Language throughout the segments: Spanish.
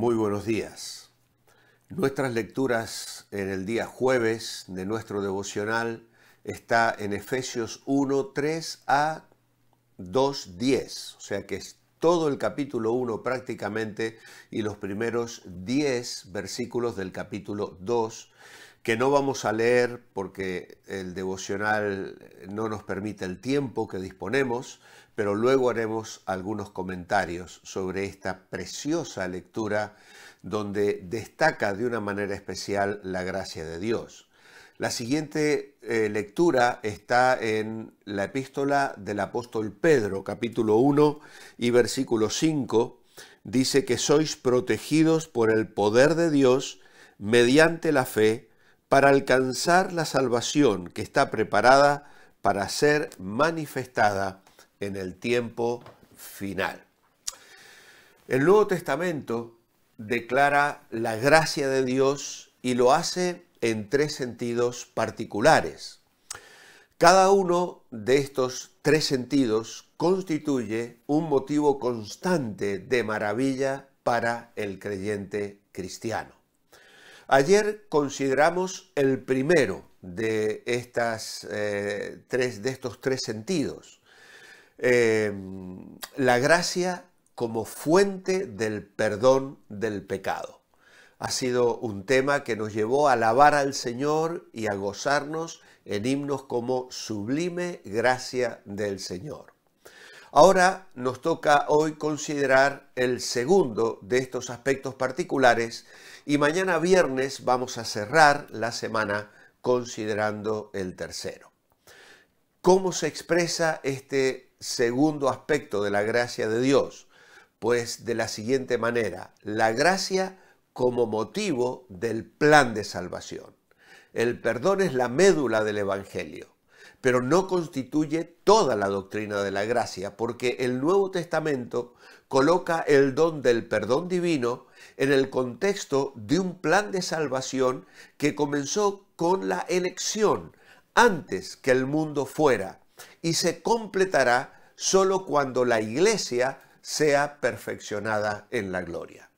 Muy buenos días. Nuestras lecturas en el día jueves de nuestro devocional está en Efesios 1, 3 a 2, 10. O sea que es todo el capítulo 1 prácticamente y los primeros 10 versículos del capítulo 2 que no vamos a leer porque el devocional no nos permite el tiempo que disponemos, pero luego haremos algunos comentarios sobre esta preciosa lectura donde destaca de una manera especial la gracia de Dios. La siguiente lectura está en la epístola del apóstol Pedro, capítulo 1 y versículo 5, dice que sois protegidos por el poder de Dios mediante la fe para alcanzar la salvación que está preparada para ser manifestada en el tiempo final. El Nuevo Testamento declara la gracia de Dios y lo hace en tres sentidos particulares. Cada uno de estos tres sentidos constituye un motivo constante de maravilla para el creyente cristiano. Ayer consideramos el primero de estos tres sentidos, la gracia como fuente del perdón del pecado. Ha sido un tema que nos llevó a alabar al Señor y a gozarnos en himnos como Sublime Gracia del Señor. Ahora nos toca hoy considerar el segundo de estos aspectos particulares y mañana viernes vamos a cerrar la semana considerando el tercero. ¿Cómo se expresa este segundo aspecto de la gracia de Dios? Pues de la siguiente manera: la gracia como motivo del plan de salvación. El perdón es la médula del Evangelio, pero no constituye toda la doctrina de la gracia, porque el Nuevo Testamento coloca el don del perdón divino en el contexto de un plan de salvación que comenzó con la elección antes que el mundo fuera y se completará solo cuando la iglesia sea perfeccionada en la gloria.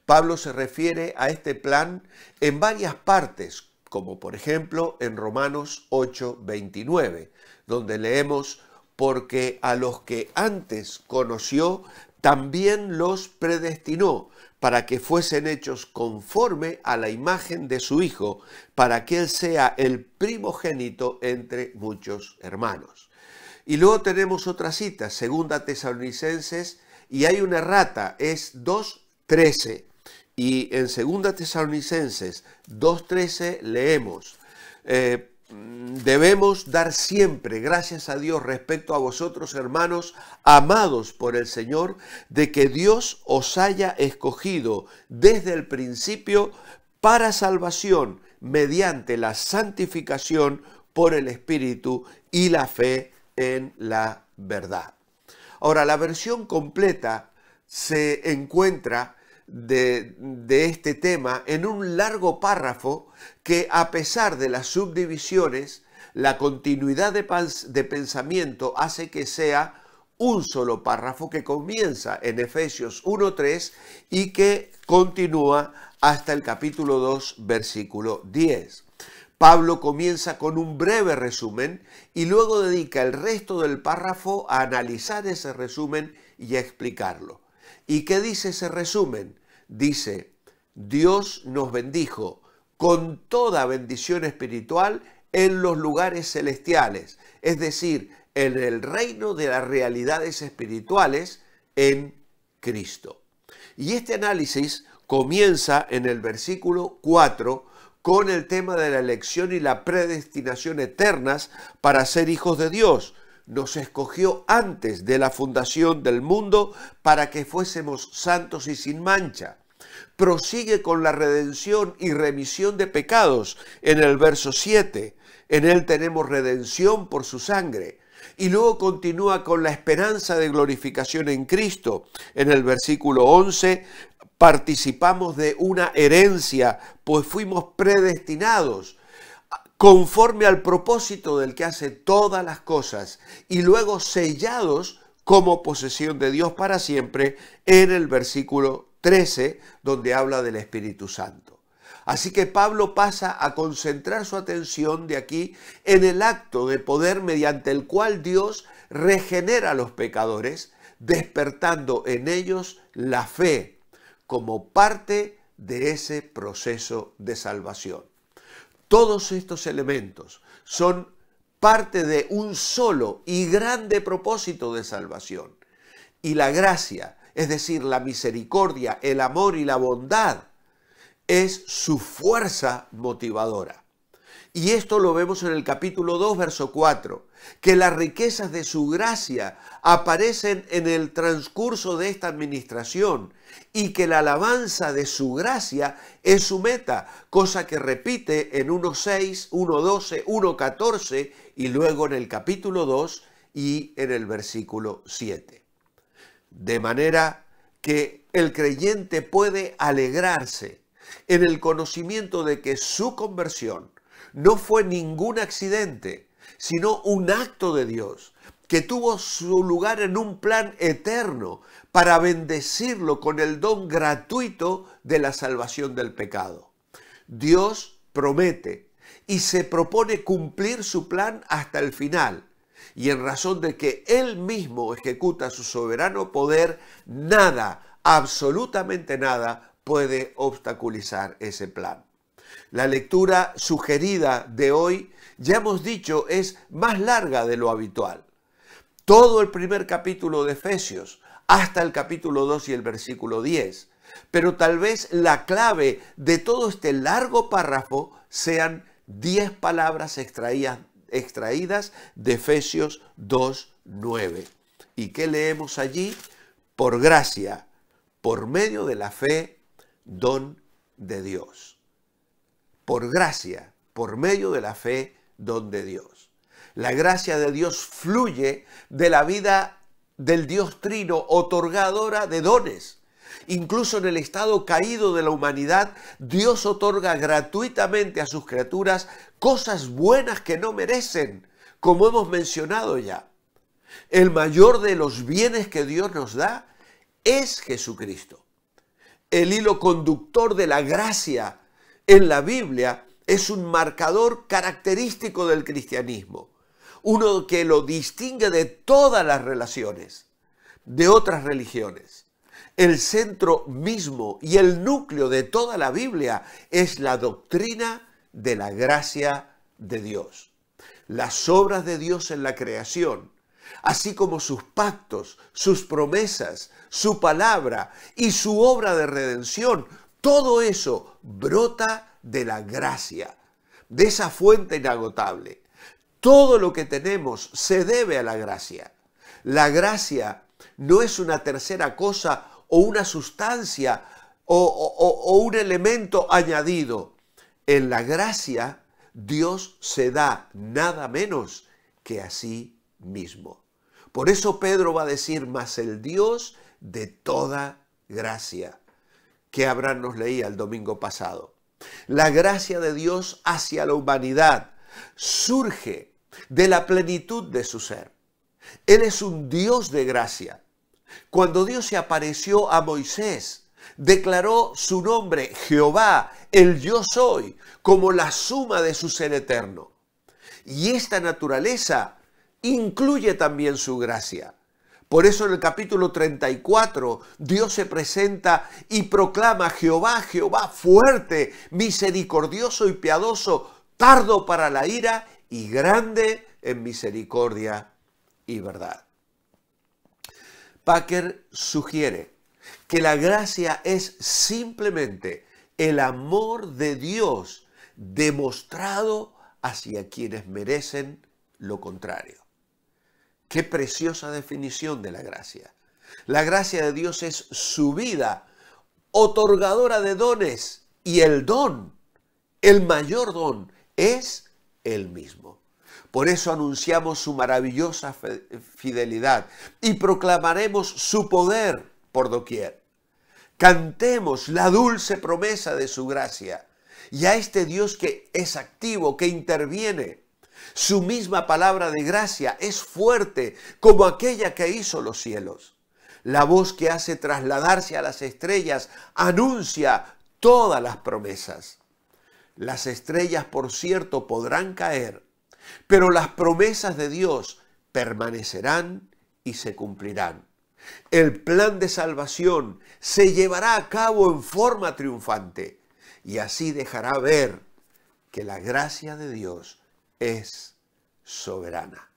Pablo se refiere a este plan en varias partes, como por ejemplo en Romanos 8:29, donde leemos: porque a los que antes conoció, también los predestinó, para que fuesen hechos conforme a la imagen de su Hijo, para que Él sea el primogénito entre muchos hermanos. Y luego tenemos otra cita, 2 Tesalonicenses, y hay una errata, es 2:13. Y en 2 Tesalonicenses 2:13 leemos: debemos dar siempre gracias a Dios respecto a vosotros, hermanos, amados por el Señor, de que Dios os haya escogido desde el principio para salvación mediante la santificación por el Espíritu y la fe en la verdad. Ahora, la versión completa se encuentra de este tema en un largo párrafo que, a pesar de las subdivisiones, la continuidad de pensamiento hace que sea un solo párrafo que comienza en Efesios 1:3 y que continúa hasta el capítulo 2, versículo 10. Pablo comienza con un breve resumen y luego dedica el resto del párrafo a analizar ese resumen y a explicarlo. ¿Y qué dice ese resumen? Dice: Dios nos bendijo con toda bendición espiritual en los lugares celestiales, es decir, en el reino de las realidades espirituales en Cristo. Y este análisis comienza en el versículo 4 con el tema de la elección y la predestinación eternas para ser hijos de Dios. Nos escogió antes de la fundación del mundo para que fuésemos santos y sin mancha. Prosigue con la redención y remisión de pecados en el verso 7. En él tenemos redención por su sangre. Y luego continúa con la esperanza de glorificación en Cristo. En el versículo 11, participamos de una herencia, pues fuimos predestinados conforme al propósito del que hace todas las cosas, y luego sellados como posesión de Dios para siempre en el versículo 13, donde habla del Espíritu Santo. Así que Pablo pasa a concentrar su atención de aquí en el acto de poder mediante el cual Dios regenera a los pecadores, despertando en ellos la fe como parte de ese proceso de salvación. Todos estos elementos son parte de un solo y grande propósito de salvación. Y la gracia, es decir, la misericordia, el amor y la bondad, es su fuerza motivadora. Y esto lo vemos en el capítulo 2, verso 4, que las riquezas de su gracia aparecen en el transcurso de esta administración y que la alabanza de su gracia es su meta, cosa que repite en 1.6, 1.12, 1.14 y luego en el capítulo 2 y en el versículo 7. De manera que el creyente puede alegrarse en el conocimiento de que su conversión no fue ningún accidente, sino un acto de Dios que tuvo su lugar en un plan eterno para bendecirlo con el don gratuito de la salvación del pecado. Dios promete y se propone cumplir su plan hasta el final, y en razón de que Él mismo ejecuta su soberano poder, nada, absolutamente nada, puede obstaculizar ese plan. La lectura sugerida de hoy, ya hemos dicho, es más larga de lo habitual. Todo el primer capítulo de Efesios, hasta el capítulo 2 y el versículo 10. Pero tal vez la clave de todo este largo párrafo sean 10 palabras extraídas de Efesios 2:9. ¿Y qué leemos allí? Por gracia, por medio de la fe, don de Dios. Por gracia, por medio de la fe, don de Dios. La gracia de Dios fluye de la vida del Dios Trino, otorgadora de dones. Incluso en el estado caído de la humanidad, Dios otorga gratuitamente a sus criaturas cosas buenas que no merecen, como hemos mencionado ya. El mayor de los bienes que Dios nos da es Jesucristo. El hilo conductor de la gracia en la Biblia es un marcador característico del cristianismo, uno que lo distingue de todas las relaciones, de otras religiones. El centro mismo y el núcleo de toda la Biblia es la doctrina de la gracia de Dios. Las obras de Dios en la creación, así como sus pactos, sus promesas, su palabra y su obra de redención, todo eso brota de la gracia, de esa fuente inagotable. Todo lo que tenemos se debe a la gracia. La gracia no es una tercera cosa o una sustancia o un elemento añadido. En la gracia, Dios se da nada menos que a sí mismo. Por eso Pedro va a decir, mas el Dios de toda gracia, que Abraham nos leía el domingo pasado. La gracia de Dios hacia la humanidad surge de la plenitud de su ser. Él es un Dios de gracia. Cuando Dios se apareció a Moisés, declaró su nombre, Jehová, el yo soy, como la suma de su ser eterno. Y esta naturaleza incluye también su gracia. Por eso en el capítulo 34, Dios se presenta y proclama Jehová, Jehová, fuerte, misericordioso y piadoso, tardo para la ira y grande en misericordia y verdad. Packer sugiere que la gracia es simplemente el amor de Dios demostrado hacia quienes merecen lo contrario. Qué preciosa definición de la gracia. La gracia de Dios es su vida, otorgadora de dones, y el don, el mayor don, es el mismo. Por eso anunciamos su maravillosa fidelidad y proclamaremos su poder por doquier. Cantemos la dulce promesa de su gracia y a este Dios que es activo, que interviene. Su misma palabra de gracia es fuerte como aquella que hizo los cielos. La voz que hace trasladarse a las estrellas anuncia todas las promesas. Las estrellas, por cierto, podrán caer, pero las promesas de Dios permanecerán y se cumplirán. El plan de salvación se llevará a cabo en forma triunfante y así dejará ver que la gracia de Dios es soberana.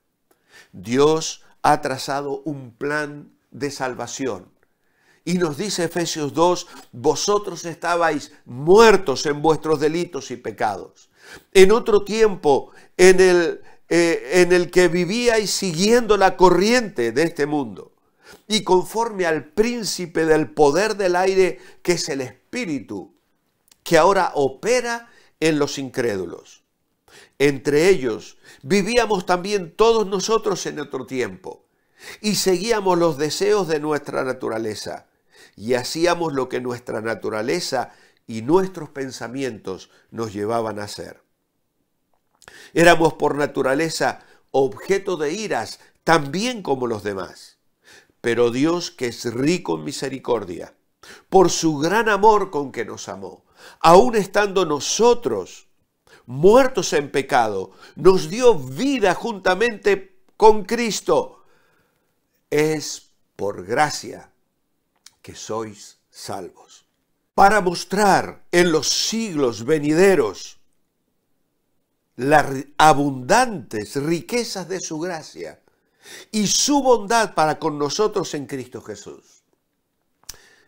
Dios ha trazado un plan de salvación. Y nos dice Efesios 2, vosotros estabais muertos en vuestros delitos y pecados. En otro tiempo en el que vivíais siguiendo la corriente de este mundo y conforme al príncipe del poder del aire, que es el espíritu, que ahora opera en los incrédulos. Entre ellos vivíamos también todos nosotros en otro tiempo y seguíamos los deseos de nuestra naturaleza y hacíamos lo que nuestra naturaleza y nuestros pensamientos nos llevaban a hacer. Éramos por naturaleza objeto de iras, también como los demás. Pero Dios, que es rico en misericordia, por su gran amor con que nos amó, aun estando nosotros muertos en pecado, nos dio vida juntamente con Cristo. Es por gracia que sois salvos, para mostrar en los siglos venideros las abundantes riquezas de su gracia y su bondad para con nosotros en Cristo Jesús.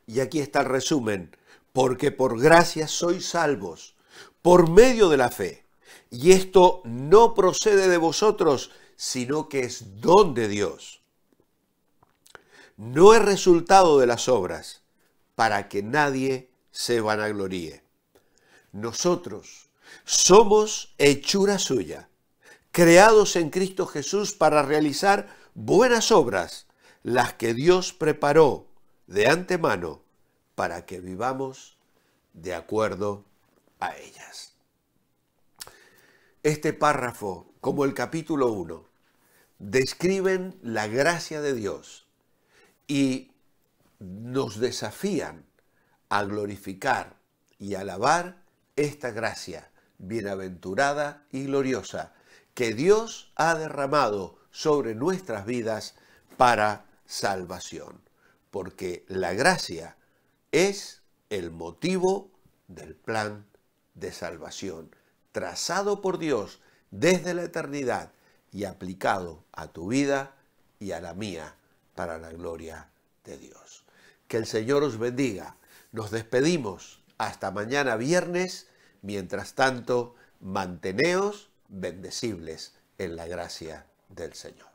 Y aquí está el resumen: porque por gracia sois salvos, por medio de la fe. Y esto no procede de vosotros, sino que es don de Dios. No es resultado de las obras, para que nadie se vanagloríe. Nosotros somos hechura suya, creados en Cristo Jesús para realizar buenas obras, las que Dios preparó de antemano para que vivamos de acuerdo a ellas. Este párrafo, como el capítulo 1, describen la gracia de Dios y nos desafían a glorificar y alabar esta gracia bienaventurada y gloriosa que Dios ha derramado sobre nuestras vidas para salvación, porque la gracia es el motivo del plan de salvación trazado por Dios desde la eternidad y aplicado a tu vida y a la mía para la gloria de Dios. Que el Señor os bendiga. Nos despedimos hasta mañana viernes. Mientras tanto, manteneos bendecibles en la gracia del Señor.